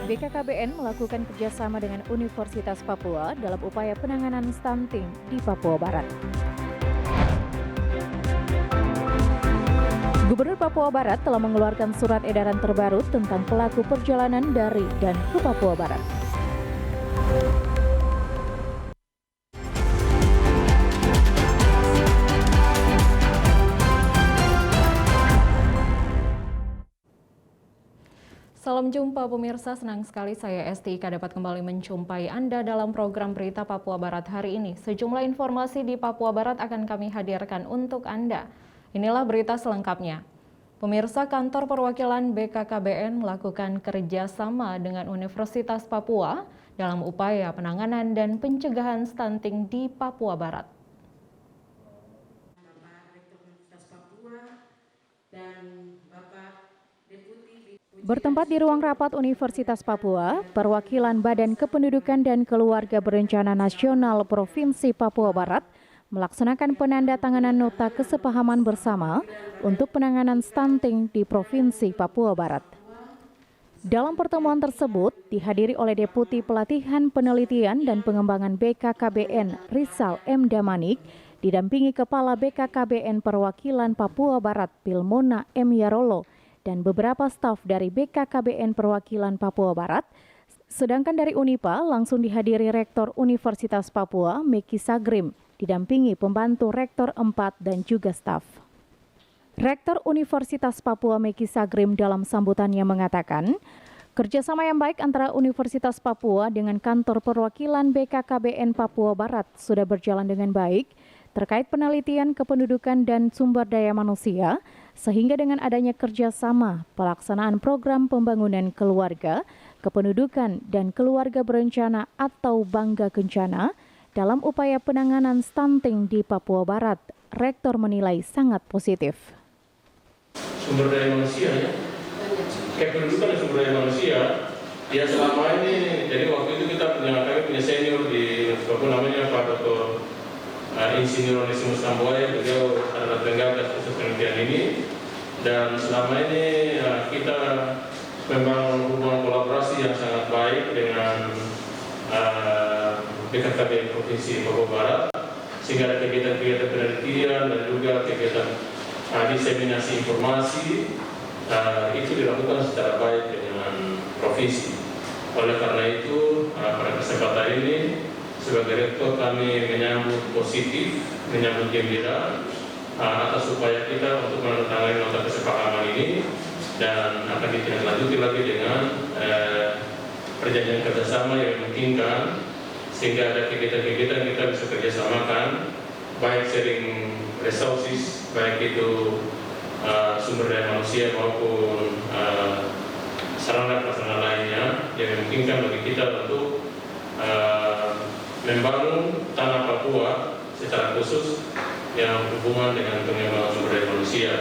BKKBN melakukan kerjasama dengan Universitas Papua dalam upaya penanganan stunting di Papua Barat. Gubernur Papua Barat telah mengeluarkan surat edaran terbaru tentang pelaku perjalanan dari dan ke Papua Barat. Salam jumpa pemirsa, senang sekali saya Esti Ika dapat kembali menjumpai Anda dalam program Berita Papua Barat hari ini. Sejumlah informasi di Papua Barat akan kami hadirkan untuk Anda. Inilah berita selengkapnya. Pemirsa, kantor perwakilan BKKBN melakukan kerjasama dengan Universitas Papua dalam upaya penanganan dan pencegahan stunting di Papua Barat. Bertempat di ruang rapat Universitas Papua, perwakilan Badan Kependudukan dan Keluarga Berencana Nasional Provinsi Papua Barat melaksanakan penandatanganan nota kesepahaman bersama untuk penanganan stunting di Provinsi Papua Barat. Dalam pertemuan tersebut dihadiri oleh Deputi Pelatihan Penelitian dan Pengembangan BKKBN Rizal M. Damanik, didampingi Kepala BKKBN Perwakilan Papua Barat Pilmona M. Yarolo, dan beberapa staf dari BKKBN Perwakilan Papua Barat, sedangkan dari Unipa langsung dihadiri Rektor Universitas Papua Meki Sagrim, didampingi pembantu Rektor 4 dan juga staf. Rektor Universitas Papua Meki Sagrim dalam sambutannya mengatakan, kerjasama yang baik antara Universitas Papua dengan kantor perwakilan BKKBN Papua Barat sudah berjalan dengan baik terkait penelitian kependudukan dan sumber daya manusia, sehingga dengan adanya kerjasama pelaksanaan program pembangunan keluarga, kependudukan dan keluarga berencana atau Bangga Kencana dalam upaya penanganan stunting di Papua Barat, Rektor menilai sangat positif. Sumber daya manusia ya, kependudukan dan sumber daya manusia, ya selama ini, jadi waktu itu kami punya senior di Papua namanya Pak Dr. Insinyur Onesimus Tambuaya, beliau adalah penggagas khusus penelitian ini, dan selama ini kita membangun hubungan kolaborasi yang sangat baik dengan BKKBN Provinsi Papua Barat, sehingga ada kegiatan-kegiatan penelitian dan juga kegiatan diseminasi informasi itu dilakukan secara baik dengan provinsi. Oleh karena itu pada kesempatan ini sebagai rektor kami menyambut positif, menyambut gembira atas upaya kita untuk menandatangani nota kesepahaman ini, dan akan ditindaklanjuti lagi dengan perjanjian kerjasama yang memungkinkan sehingga ada kegiatan-kegiatan kita bisa kerjasamakan, baik sharing resources, baik itu sumber daya manusia maupun sarana-prasarana lainnya yang memungkinkan bagi kita untuk membangun tanah Papua secara khusus yang hubungan dengan pengembangan sumber daya manusia.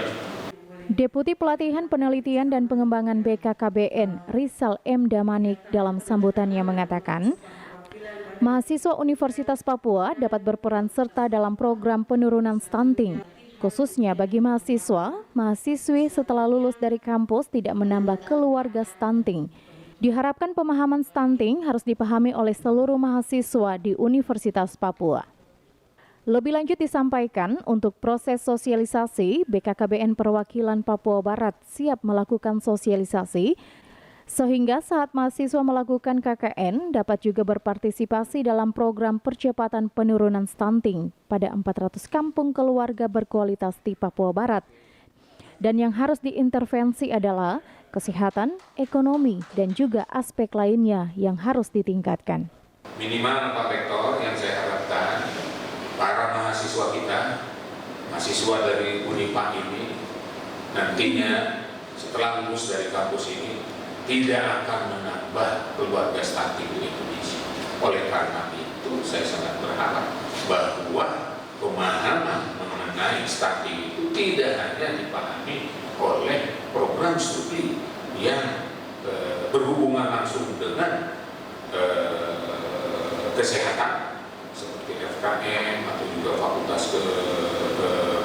Deputi Pelatihan Penelitian dan Pengembangan BKKBN Rizal M. Damanik dalam sambutannya mengatakan, mahasiswa Universitas Papua dapat berperan serta dalam program penurunan stunting, khususnya bagi mahasiswi setelah lulus dari kampus tidak menambah keluarga stunting. Diharapkan pemahaman stunting harus dipahami oleh seluruh mahasiswa di Universitas Papua. Lebih lanjut disampaikan, untuk proses sosialisasi, BKKBN Perwakilan Papua Barat siap melakukan sosialisasi, sehingga saat mahasiswa melakukan KKN dapat juga berpartisipasi dalam program percepatan penurunan stunting pada 400 kampung keluarga berkualitas di Papua Barat. Dan yang harus diintervensi adalah kesehatan, ekonomi, dan juga aspek lainnya yang harus ditingkatkan. Minimal Pak Rektor, yang saya harapkan para mahasiswa kita, mahasiswa dari Unipa ini, nantinya setelah lulus dari kampus ini tidak akan menambah keluarga stunting di Indonesia. Oleh karena itu saya sangat berharap bahwa pemahaman mengenai stunting itu tidak hanya dipahami oleh program studi yang berhubungan langsung dengan kesehatan seperti FKM atau juga fakultas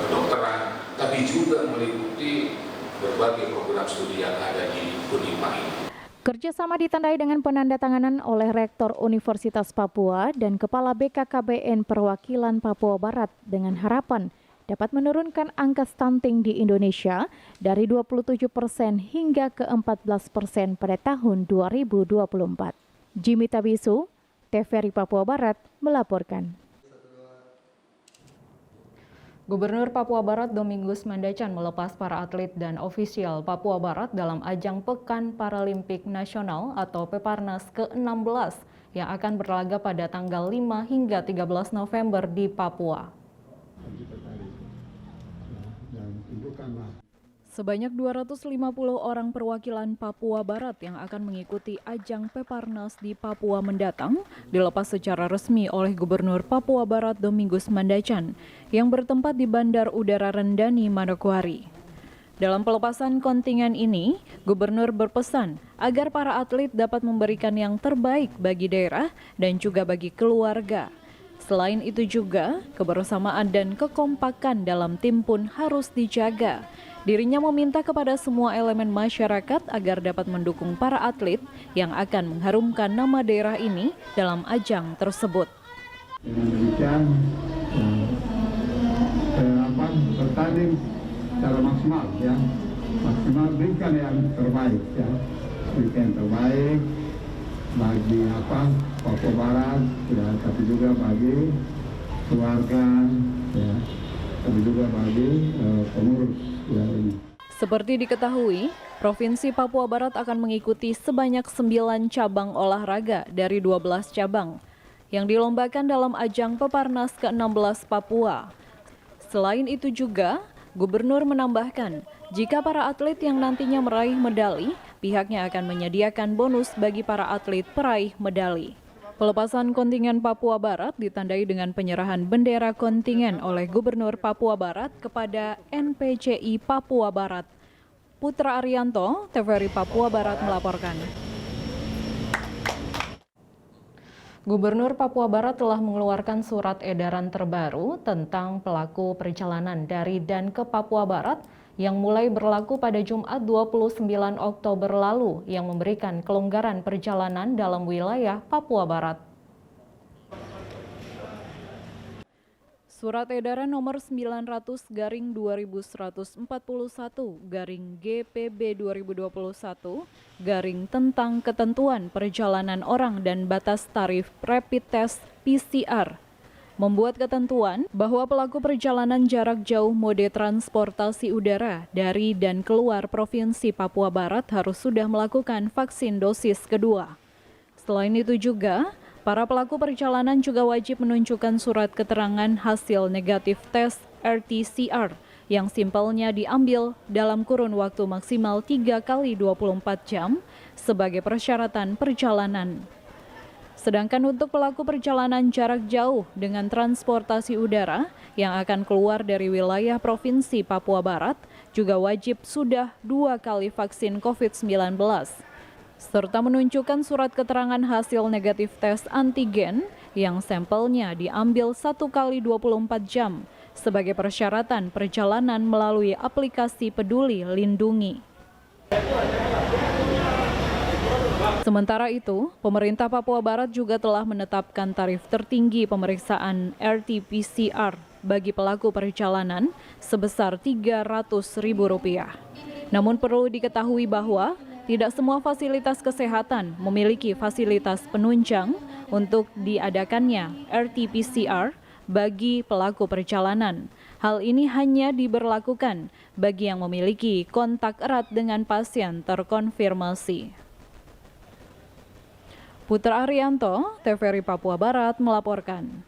kedokteran, tapi juga meliputi berbagai program studi yang ada di Unipa ini. Kerjasama ditandai dengan penandatanganan oleh Rektor Universitas Papua dan Kepala BKKBN Perwakilan Papua Barat dengan harapan dapat menurunkan angka stunting di Indonesia dari 27% hingga ke 14% pada tahun 2024. Jimmy Tabisu, TVRI Papua Barat melaporkan. Gubernur Papua Barat Domingus Mandacan melepas para atlet dan ofisial Papua Barat dalam ajang Pekan Paralimpik Nasional atau Peparnas ke-16 yang akan berlaga pada tanggal 5 hingga 13 November di Papua. Sebanyak 250 orang perwakilan Papua Barat yang akan mengikuti ajang Peparnas di Papua mendatang dilepas secara resmi oleh Gubernur Papua Barat Domingus Mandacan yang bertempat di Bandar Udara Rendani, Manokwari. Dalam pelepasan kontingen ini, Gubernur berpesan agar para atlet dapat memberikan yang terbaik bagi daerah dan juga bagi keluarga. Selain itu juga, kebersamaan dan kekompakan dalam tim pun harus dijaga. Dirinya meminta kepada semua elemen masyarakat agar dapat mendukung para atlet yang akan mengharumkan nama daerah ini dalam ajang tersebut. Dengan demikian, bertanding secara maksimal, ya, berikan yang terbaik, ya, berikan yang terbaik bagi Papua Barat, ya, tapi juga bagi keluarga, ya, tapi juga bagi pengurus. Seperti diketahui, Provinsi Papua Barat akan mengikuti sebanyak 9 cabang olahraga dari 12 cabang yang dilombakan dalam ajang Peparnas ke-16 Papua. Selain itu juga, Gubernur menambahkan, jika para atlet yang nantinya meraih medali, pihaknya akan menyediakan bonus bagi para atlet peraih medali. Pelepasan kontingen Papua Barat ditandai dengan penyerahan bendera kontingen oleh Gubernur Papua Barat kepada NPCI Papua Barat. Putra Arianto, TVRI Papua Barat melaporkan. Gubernur Papua Barat telah mengeluarkan surat edaran terbaru tentang pelaku perjalanan dari dan ke Papua Barat yang mulai berlaku pada Jumat 29 Oktober lalu yang memberikan kelonggaran perjalanan dalam wilayah Papua Barat. Surat edaran nomor 900/2141/GPB 2021 tentang ketentuan perjalanan orang dan batas tarif rapid test PCR membuat ketentuan bahwa pelaku perjalanan jarak jauh mode transportasi udara dari dan keluar Provinsi Papua Barat harus sudah melakukan vaksin dosis kedua. Selain itu juga, para pelaku perjalanan juga wajib menunjukkan surat keterangan hasil negatif tes RT-PCR yang simpelnya diambil dalam kurun waktu maksimal 3 kali 24 jam sebagai persyaratan perjalanan. Sedangkan untuk pelaku perjalanan jarak jauh dengan transportasi udara yang akan keluar dari wilayah Provinsi Papua Barat juga wajib sudah 2 kali vaksin COVID-19, serta menunjukkan surat keterangan hasil negatif tes antigen yang sampelnya diambil 1 kali 24 jam sebagai persyaratan perjalanan melalui aplikasi Peduli Lindungi. Sementara itu, pemerintah Papua Barat juga telah menetapkan tarif tertinggi pemeriksaan RT-PCR bagi pelaku perjalanan sebesar Rp300.000. Namun perlu diketahui bahwa tidak semua fasilitas kesehatan memiliki fasilitas penunjang untuk diadakannya RT-PCR bagi pelaku perjalanan. Hal ini hanya diberlakukan bagi yang memiliki kontak erat dengan pasien terkonfirmasi. Putra Arianto, TVRI Papua Barat melaporkan.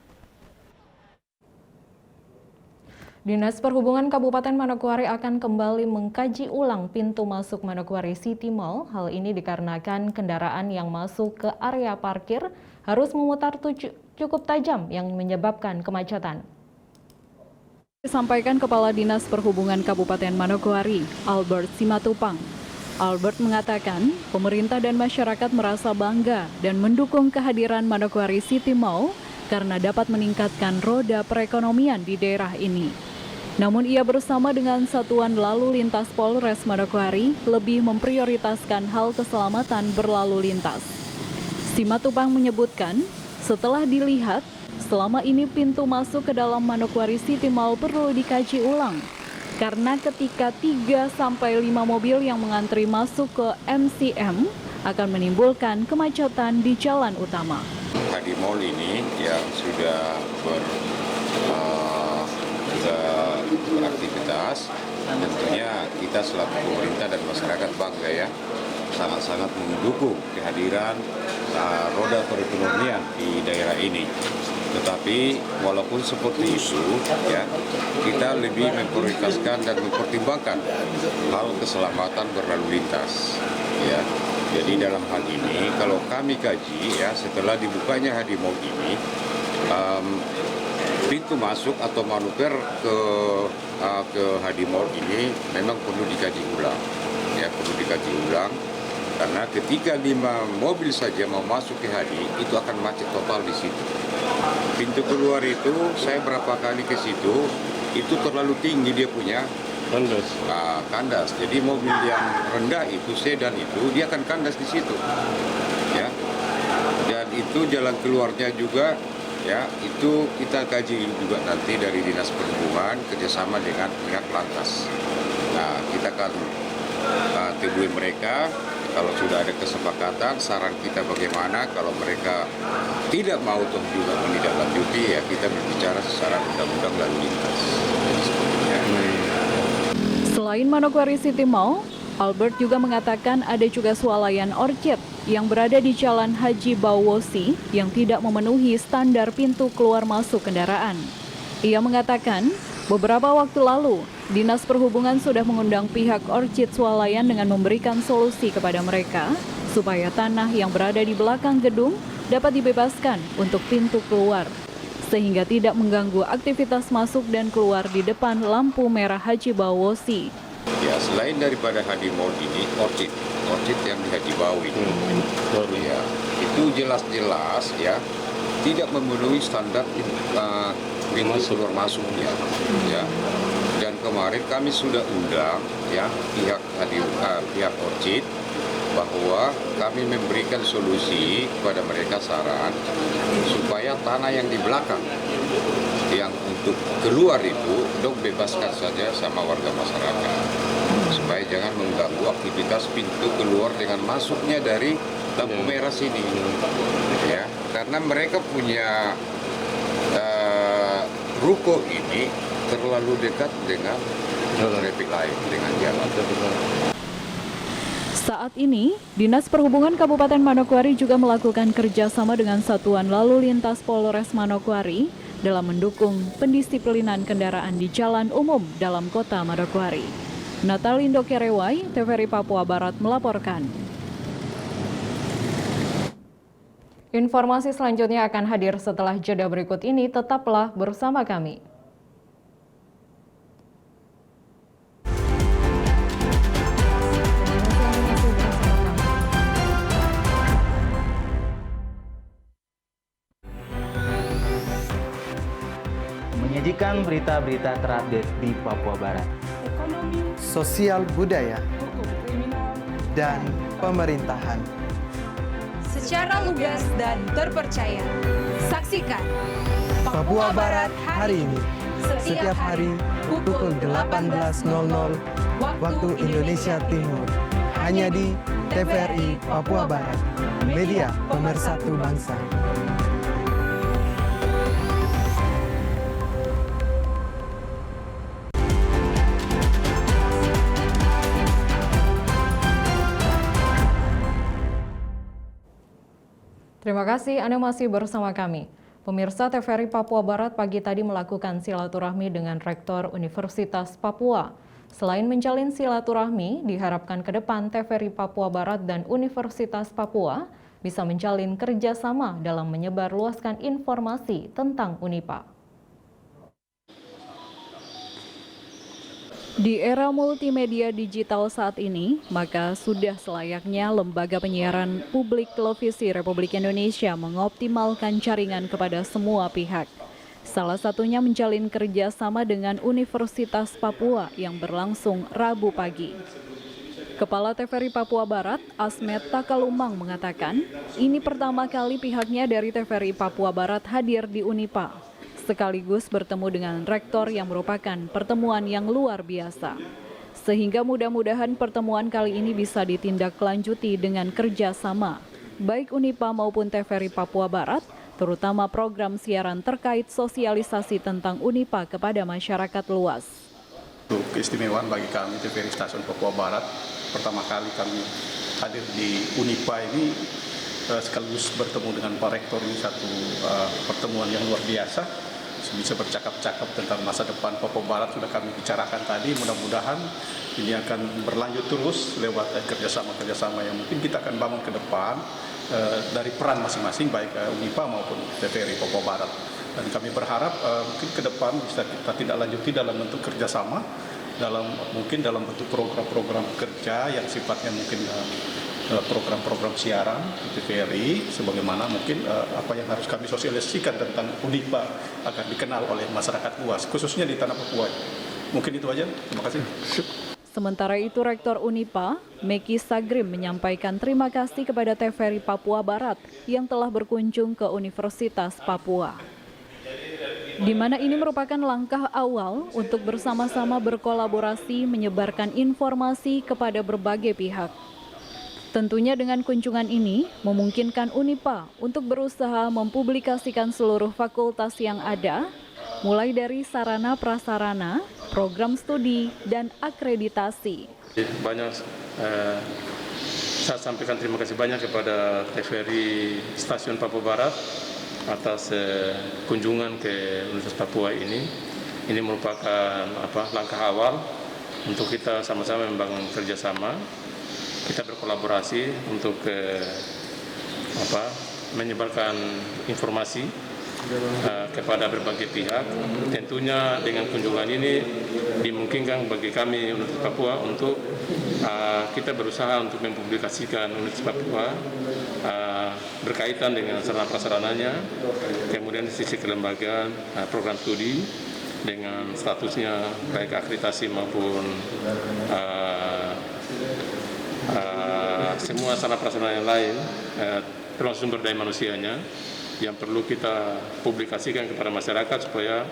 Dinas Perhubungan Kabupaten Manokwari akan kembali mengkaji ulang pintu masuk Manokwari City Mall. Hal ini dikarenakan kendaraan yang masuk ke area parkir harus memutar cukup tajam yang menyebabkan kemacetan. Disampaikan Kepala Dinas Perhubungan Kabupaten Manokwari, Albert Simatupang. Albert mengatakan, pemerintah dan masyarakat merasa bangga dan mendukung kehadiran Manokwari City Mall karena dapat meningkatkan roda perekonomian di daerah ini. Namun ia bersama dengan Satuan Lalu Lintas Polres Manokwari lebih memprioritaskan hal keselamatan berlalu lintas. Simatupang menyebutkan, setelah dilihat, selama ini pintu masuk ke dalam Manokwari City Mall perlu dikaji ulang. Karena ketika 3-5 mobil yang mengantri masuk ke MCM akan menimbulkan kemacetan di jalan utama. Hadi Mall ini yang sudah beraktivitas, tentunya kita selaku pemerintah dan masyarakat bangga ya, sangat-sangat mendukung kehadiran roda perekonomian di daerah ini. Tetapi walaupun seperti itu, ya, kita lebih memprioritaskan dan mempertimbangkan hal keselamatan berlalu lintas. Ya. Jadi dalam hal ini, kalau kami kaji, ya, setelah dibukanya Hadi Mall ini, pintu masuk atau manuver ke Hadi Mall ini memang perlu dikaji ulang. Ya, perlu dikaji ulang. Karena ketika 5 mobil saja mau masuk ke Hadi, itu akan macet total di situ. Pintu keluar itu, saya berapa kali ke situ, itu terlalu tinggi dia punya kandas. Jadi mobil yang rendah itu, sedan itu, dia akan kandas di situ. Ya. Dan itu jalan keluarnya juga, ya, itu kita kaji juga nanti dari Dinas Perhubungan kerjasama dengan pihak lantas. Nah, kita akan temui mereka. Kalau sudah ada kesepakatan, saran kita bagaimana, kalau mereka tidak mau toh juga menindaklanjuti, ya kita berbicara secara undang-undang lalu lintas. Selain Manokwari City Mall, Albert juga mengatakan ada juga swalayan Orchid yang berada di Jalan Haji Bawosi yang tidak memenuhi standar pintu keluar masuk kendaraan. Ia mengatakan, beberapa waktu lalu, Dinas Perhubungan sudah mengundang pihak Orchid Swalayan dengan memberikan solusi kepada mereka supaya tanah yang berada di belakang gedung dapat dibebaskan untuk pintu keluar, sehingga tidak mengganggu aktivitas masuk dan keluar di depan lampu merah Haji Bawosi. Ya, selain daripada Hadi Mall ini, Orchid yang di Haji Bawi, ya, itu jelas-jelas ya tidak memenuhi standar pintu keluar masuknya, ya. Dan kemarin kami sudah undang ya pihak Orchid bahwa kami memberikan solusi kepada mereka saran supaya tanah yang di belakang yang untuk keluar itu dong bebaskan saja sama warga masyarakat supaya jangan mengganggu aktivitas pintu keluar dengan masuknya dari lampu merah sini ya, karena mereka punya ruko ini terlalu dekat dengan traffic light, dengan jalan. Saat ini, Dinas Perhubungan Kabupaten Manokwari juga melakukan kerjasama dengan Satuan Lalu Lintas Polres Manokwari dalam mendukung pendisiplinan kendaraan di jalan umum dalam kota Manokwari. Natalindo Kerewai, TVRI Papua Barat melaporkan. Informasi selanjutnya akan hadir setelah jeda berikut ini, tetaplah bersama kami. Menyajikan berita-berita terupdate di Papua Barat, ekonomi, sosial budaya, hukum kriminal, dan pemerintahan. Secara lugas dan terpercaya. Saksikan Papua Barat hari ini, setiap hari pukul 18.00 waktu Indonesia Timur, hanya di TVRI Papua Barat, media pemersatu bangsa. Terima kasih Anda masih bersama kami. Pemirsa, TVRI Papua Barat pagi tadi melakukan silaturahmi dengan Rektor Universitas Papua. Selain menjalin silaturahmi, diharapkan ke depan TVRI Papua Barat dan Universitas Papua bisa menjalin kerjasama dalam menyebarluaskan informasi tentang Unipa. Di era multimedia digital saat ini, maka sudah selayaknya Lembaga Penyiaran Publik Televisi Republik Indonesia mengoptimalkan jaringan kepada semua pihak. Salah satunya menjalin kerjasama dengan Universitas Papua yang berlangsung Rabu pagi. Kepala TVRI Papua Barat, Asmet Takalumang mengatakan, ini pertama kali pihaknya dari TVRI Papua Barat hadir di Unipa, sekaligus bertemu dengan rektor yang merupakan pertemuan yang luar biasa. Sehingga mudah-mudahan pertemuan kali ini bisa ditindaklanjuti dengan kerjasama, baik Unipa maupun TVRI Papua Barat, terutama program siaran terkait sosialisasi tentang Unipa kepada masyarakat luas. Untuk keistimewaan bagi kami TVRI Stasiun Papua Barat, pertama kali kami hadir di Unipa ini sekaligus bertemu dengan Pak Rektor, ini satu pertemuan yang luar biasa. Bisa bercakap-cakap tentang masa depan Papua Barat sudah kami bicarakan tadi. Mudah-mudahan ini akan berlanjut terus lewat kerjasama-kerjasama yang mungkin kita akan bangun ke depan dari peran masing-masing baik Unipa maupun TVRI Papua Barat. Dan kami berharap mungkin ke depan bisa kita tidak lanjuti dalam bentuk kerjasama, mungkin dalam bentuk program-program kerja yang sifatnya mungkin program-program siaran di TVRI, sebagaimana mungkin apa yang harus kami sosialisasikan tentang Unipa agar dikenal oleh masyarakat luas, khususnya di tanah Papua. Mungkin itu aja, terima kasih. Sementara itu, Rektor Unipa, Meki Sagrim, menyampaikan terima kasih kepada TVRI Papua Barat yang telah berkunjung ke Universitas Papua, di mana ini merupakan langkah awal untuk bersama-sama berkolaborasi menyebarkan informasi kepada berbagai pihak. Tentunya dengan kunjungan ini memungkinkan Unipa untuk berusaha mempublikasikan seluruh fakultas yang ada, mulai dari sarana prasarana, program studi, dan akreditasi. Saya sampaikan terima kasih banyak kepada TVRI Stasiun Papua Barat atas kunjungan ke Universitas Papua ini. Ini merupakan langkah awal untuk kita sama-sama membangun kerjasama. Kita berkolaborasi untuk menyebarkan informasi kepada berbagai pihak. Tentunya dengan kunjungan ini dimungkinkan bagi kami Universitas Papua untuk kita berusaha untuk mempublikasikan Universitas Papua berkaitan dengan sarana prasarananya, kemudian sisi kelembagaan, program studi dengan statusnya baik akreditasi maupun semua sarana prasarana yang lain, termasuk sumber daya manusianya, yang perlu kita publikasikan kepada masyarakat supaya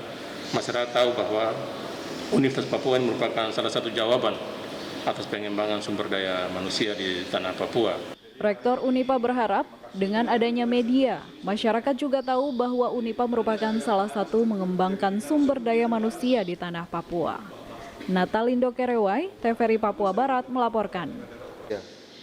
masyarakat tahu bahwa Universitas Papua ini merupakan salah satu jawaban atas pengembangan sumber daya manusia di tanah Papua. Rektor Unipa berharap dengan adanya media, masyarakat juga tahu bahwa Unipa merupakan salah satu mengembangkan sumber daya manusia di tanah Papua. Natalindo Kerewai, TVRI Papua Barat melaporkan.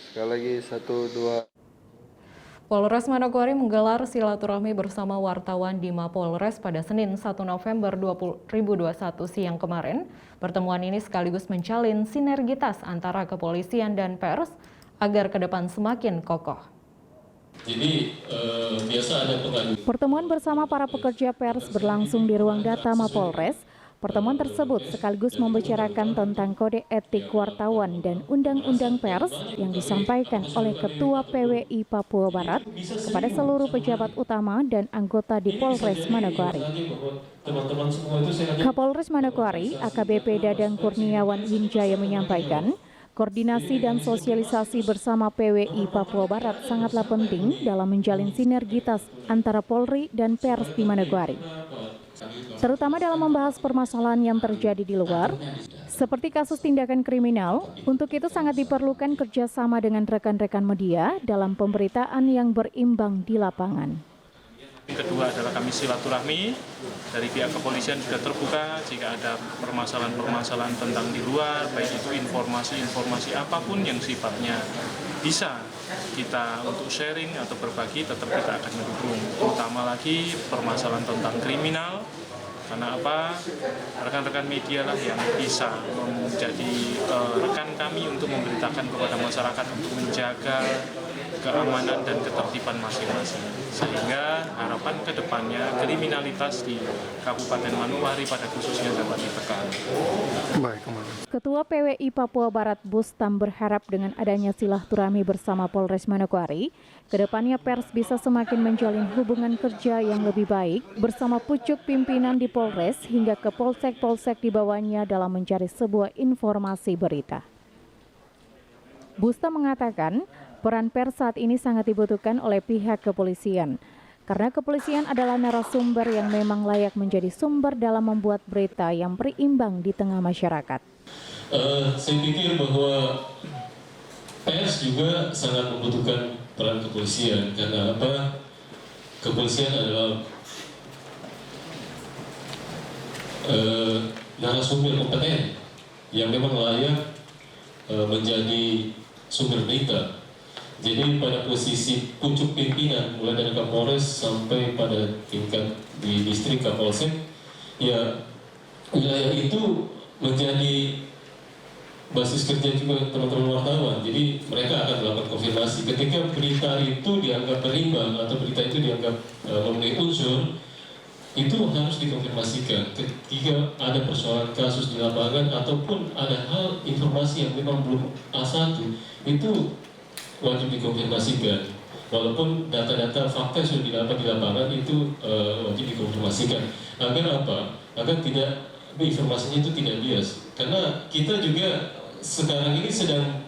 Sekali lagi 1, 2. Polres Manokwari menggelar silaturahmi bersama wartawan di Mapolres pada Senin 1 November 2021 siang kemarin. Pertemuan ini sekaligus menjalin sinergitas antara kepolisian dan pers agar ke depan semakin kokoh. Jadi biasa ada Pertemuan bersama para pekerja pers berlangsung di ruang data Mapolres. Pertemuan tersebut sekaligus membicarakan tentang kode etik wartawan dan undang-undang pers yang disampaikan oleh Ketua PWI Papua Barat kepada seluruh pejabat utama dan anggota di Polres Manokwari. Kapolres Manokwari, AKBP Dadang Kurniawan Winjaya menyampaikan, koordinasi dan sosialisasi bersama PWI Papua Barat sangatlah penting dalam menjalin sinergitas antara Polri dan pers di Manokwari, terutama dalam membahas permasalahan yang terjadi di luar, seperti kasus tindakan kriminal. Untuk itu sangat diperlukan kerjasama dengan rekan-rekan media dalam pemberitaan yang berimbang di lapangan. Kedua adalah kami silaturahmi, dari pihak kepolisian sudah terbuka jika ada permasalahan-permasalahan tentang di luar, baik itu informasi-informasi apapun yang sifatnya bisa kita untuk sharing atau berbagi, tetap kita akan mendukung, terutama lagi permasalahan tentang kriminal. Karena apa? Rekan-rekan media lah yang bisa menjadi rekan kami untuk memberitakan kepada masyarakat untuk menjaga keamanan dan ketertiban masing-masing. Sehingga harapan ke depannya kriminalitas di Kabupaten Manokwari pada khususnya dapat ditekan. Baik, Komandan. Ketua PWI Papua Barat Bustam berharap dengan adanya silaturahmi bersama Polres Manokwari, kedepannya pers bisa semakin menjalin hubungan kerja yang lebih baik bersama pucuk pimpinan di Polres hingga ke polsek-polsek di bawahnya dalam mencari sebuah informasi berita. Bustam mengatakan peran pers saat ini sangat dibutuhkan oleh pihak kepolisian. Karena kepolisian adalah narasumber yang memang layak menjadi sumber dalam membuat berita yang berimbang di tengah masyarakat. Saya pikir bahwa pers juga sangat membutuhkan peran kepolisian. Karena apa? Kepolisian adalah narasumber kompeten yang memang layak menjadi sumber berita. Jadi pada posisi pucuk pimpinan mulai dari Kapolres sampai pada tingkat di distrik Kapolsek, ya wilayah itu menjadi basis kerja juga teman-teman wartawan. Jadi mereka akan melakukan konfirmasi ketika berita itu dianggap berimbang atau berita itu dianggap memenuhi unsur, itu harus dikonfirmasikan ketika ada persoalan kasus di lapangan ataupun ada hal informasi yang memang belum A1, itu wajib dikonfirmasikan. Walaupun data-data fakta yang sudah didapat di lapangan itu wajib dikonfirmasikan. Agar apa? Agar tidak informasinya itu tidak bias. Karena kita juga sekarang ini sedang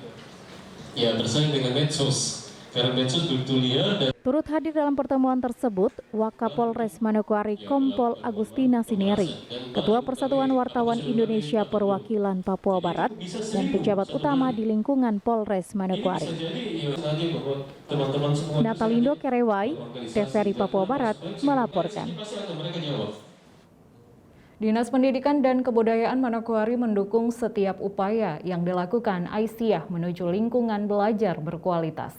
bersaing dengan medsos. Karena medsos begitu liar dan Turut hadir dalam pertemuan tersebut, Wakapolres Manokwari Kompol Agustina Sineri, Ketua Persatuan Wartawan Indonesia Perwakilan Papua Barat, dan pejabat utama di lingkungan Polres Manokwari. Natalindo Kerewai, TVRI Papua Barat, melaporkan. Dinas Pendidikan dan Kebudayaan Manokwari mendukung setiap upaya yang dilakukan Aisyah menuju lingkungan belajar berkualitas.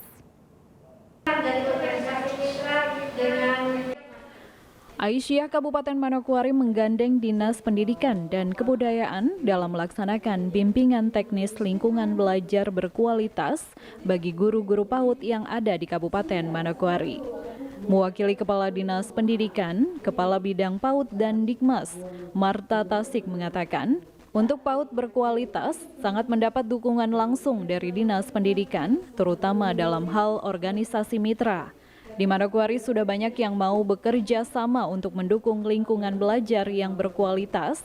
Aisyah Kabupaten Manokwari menggandeng Dinas Pendidikan dan Kebudayaan dalam melaksanakan bimbingan teknis lingkungan belajar berkualitas bagi guru-guru PAUD yang ada di Kabupaten Manokwari. Mewakili Kepala Dinas Pendidikan, Kepala Bidang PAUD dan Dikmas, Marta Tasik mengatakan, untuk PAUD berkualitas sangat mendapat dukungan langsung dari Dinas Pendidikan, terutama dalam hal organisasi mitra. Di Manokwari sudah banyak yang mau bekerja sama untuk mendukung lingkungan belajar yang berkualitas,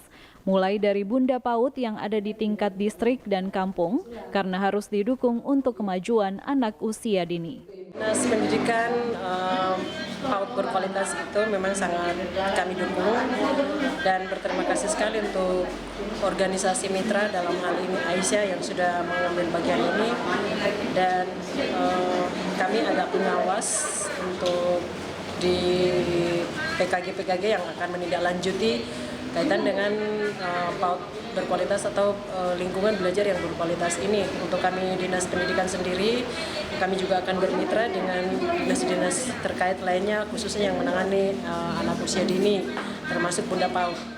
mulai dari Bunda PAUD yang ada di tingkat distrik dan kampung, karena harus didukung untuk kemajuan anak usia dini. Dinas Pendidikan PAUD berkualitas itu memang sangat kami dukung dan berterima kasih sekali untuk organisasi mitra dalam hal ini Aisyah yang sudah mengambil bagian ini, dan kami ada pengawas untuk di PKG-PKG yang akan menindaklanjuti kaitan dengan PAUD berkualitas atau lingkungan belajar yang berkualitas ini. Untuk kami Dinas Pendidikan sendiri, kami juga akan bermitra dengan dinas-dinas terkait lainnya, khususnya yang menangani anak usia dini, termasuk Bunda PAUD.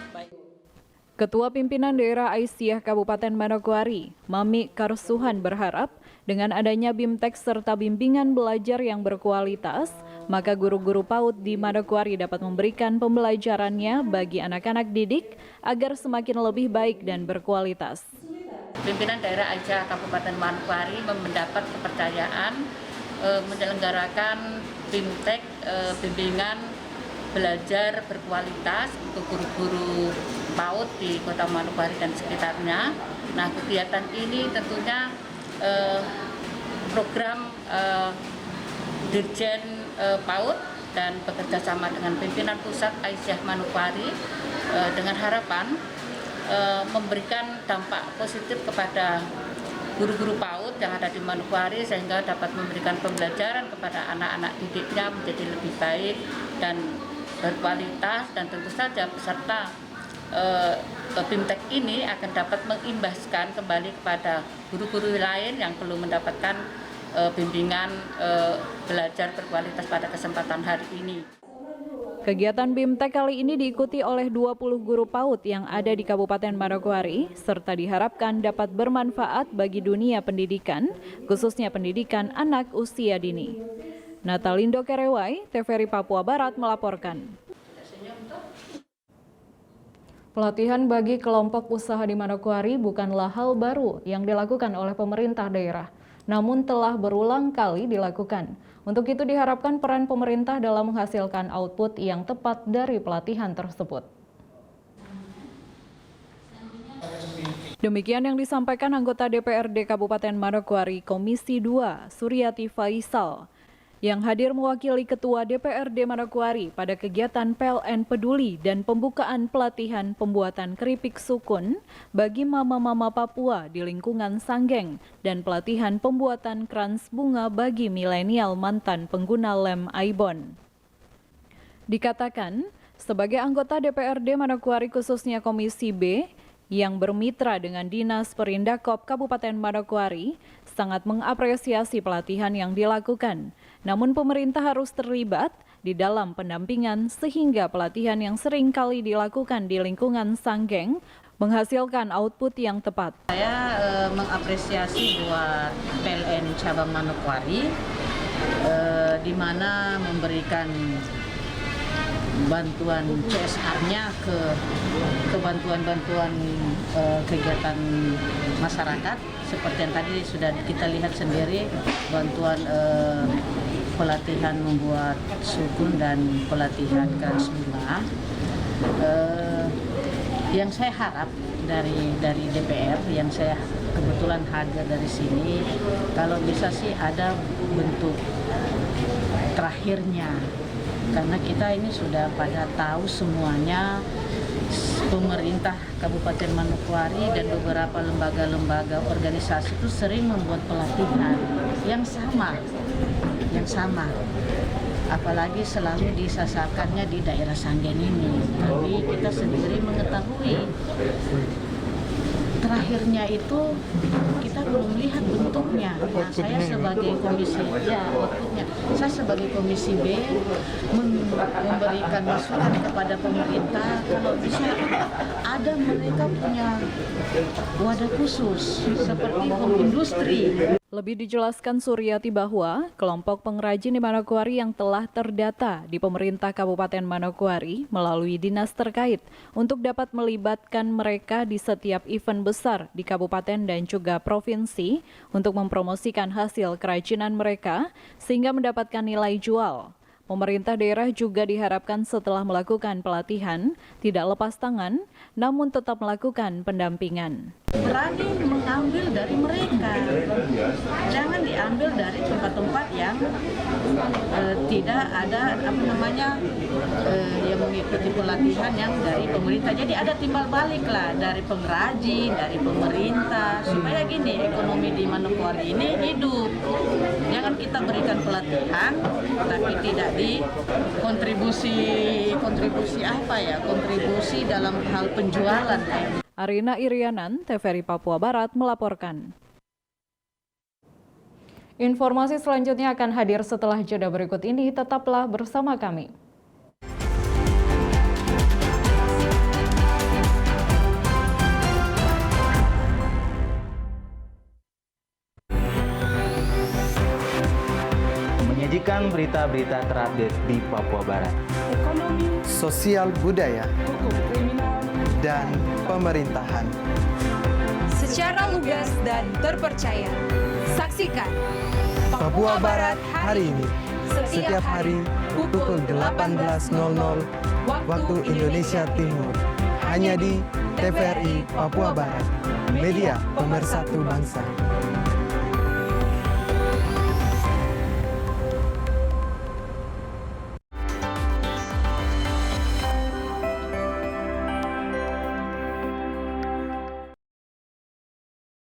Ketua Pimpinan Daerah Aisyah Kabupaten Manokwari, Mami Karsuhan berharap dengan adanya BIMTEK serta bimbingan belajar yang berkualitas, maka guru-guru PAUD di Manokwari dapat memberikan pembelajarannya bagi anak-anak didik agar semakin lebih baik dan berkualitas. Pimpinan Daerah Aisyah Kabupaten Manokwari mendapat kepercayaan menyelenggarakan BIMTEK, bimbingan belajar berkualitas untuk guru-guru PAUD di Kota Manokwari dan sekitarnya. Nah, kegiatan ini tentunya program Dirjen PAUD dan bekerja sama dengan pimpinan pusat Aisyah Manokwari dengan harapan memberikan dampak positif kepada guru-guru PAUD yang ada di Manokwari, sehingga dapat memberikan pembelajaran kepada anak-anak didiknya menjadi lebih baik dan berkualitas, dan tentu saja peserta BIMTEK ini akan dapat mengimbaskan kembali kepada guru-guru lain yang belum mendapatkan bimbingan belajar berkualitas pada kesempatan hari ini. Kegiatan BIMTEK kali ini diikuti oleh 20 guru PAUD yang ada di Kabupaten Manokwari, serta diharapkan dapat bermanfaat bagi dunia pendidikan, khususnya pendidikan anak usia dini. Natalindo Kerewai, TVRI Papua Barat melaporkan. Pelatihan bagi kelompok usaha di Manokwari bukanlah hal baru yang dilakukan oleh pemerintah daerah, namun telah berulang kali dilakukan. Untuk itu diharapkan peran pemerintah dalam menghasilkan output yang tepat dari pelatihan tersebut. Demikian yang disampaikan anggota DPRD Kabupaten Manokwari Komisi 2, Suryati Faisal, yang hadir mewakili Ketua DPRD Manokwari pada kegiatan PLN Peduli dan pembukaan pelatihan pembuatan keripik sukun bagi mama-mama Papua di lingkungan Sanggeng dan pelatihan pembuatan krans bunga bagi milenial mantan pengguna lem Aibon. Dikatakan, sebagai anggota DPRD Manokwari khususnya Komisi B, yang bermitra dengan Dinas Perindakop Kabupaten Manokwari sangat mengapresiasi pelatihan yang dilakukan. Namun pemerintah harus terlibat di dalam pendampingan sehingga pelatihan yang sering kali dilakukan di lingkungan Sanggeng menghasilkan output yang tepat. Saya mengapresiasi buat PLN Cabang Manokwari di mana memberikan bantuan CSR-nya ke bantuan-bantuan kegiatan masyarakat seperti yang tadi sudah kita lihat sendiri, bantuan pelatihan membuat sukun dan pelatihan krans bunga. Yang saya harap dari DPR, yang saya kebetulan hadir dari sini, kalau bisa sih ada bentuk terakhirnya. Karena kita ini sudah pada tahu semuanya, pemerintah Kabupaten Manokwari dan beberapa lembaga-lembaga organisasi itu sering membuat pelatihan yang sama. Apalagi selalu disasarkannya di daerah Sanggeng ini. Tapi kita sendiri mengetahui terakhirnya itu kita belum lihat bentuknya. Nah, saya sebagai komisi B memberikan masukan kepada pemerintah kalau bisa ada mereka punya wadah khusus seperti industri. Lebih dijelaskan Suryati bahwa kelompok pengrajin di Manokwari yang telah terdata di pemerintah Kabupaten Manokwari melalui dinas terkait untuk dapat melibatkan mereka di setiap event besar di kabupaten dan juga provinsi untuk mempromosikan hasil kerajinan mereka sehingga mendapatkan nilai jual. Pemerintah daerah juga diharapkan setelah melakukan pelatihan tidak lepas tangan, namun tetap melakukan pendampingan. Berani mengambil dari mereka, jangan diambil dari tempat-tempat yang tidak ada yang mengikuti pelatihan yang dari pemerintah. Jadi ada timbal balik lah dari pengrajin, dari pemerintah, supaya gini ekonomi di Manokwari ini hidup. Jangan kita berikan pelatihan, tapi tidak di kontribusi dalam hal penjualan. Arina Irianan, TVRI Papua Barat melaporkan. Informasi selanjutnya akan hadir setelah jeda berikut ini, tetaplah bersama kami. Menyajikan berita-berita terupdate di Papua Barat. Ekonomi, sosial budaya, hukum kriminal, dan pemerintahan. Secara lugas dan terpercaya. Saksikan Papua Barat hari ini. Setiap hari pukul 18.00 waktu Indonesia Timur. Hanya di TVRI Papua Barat, media pemersatu bangsa.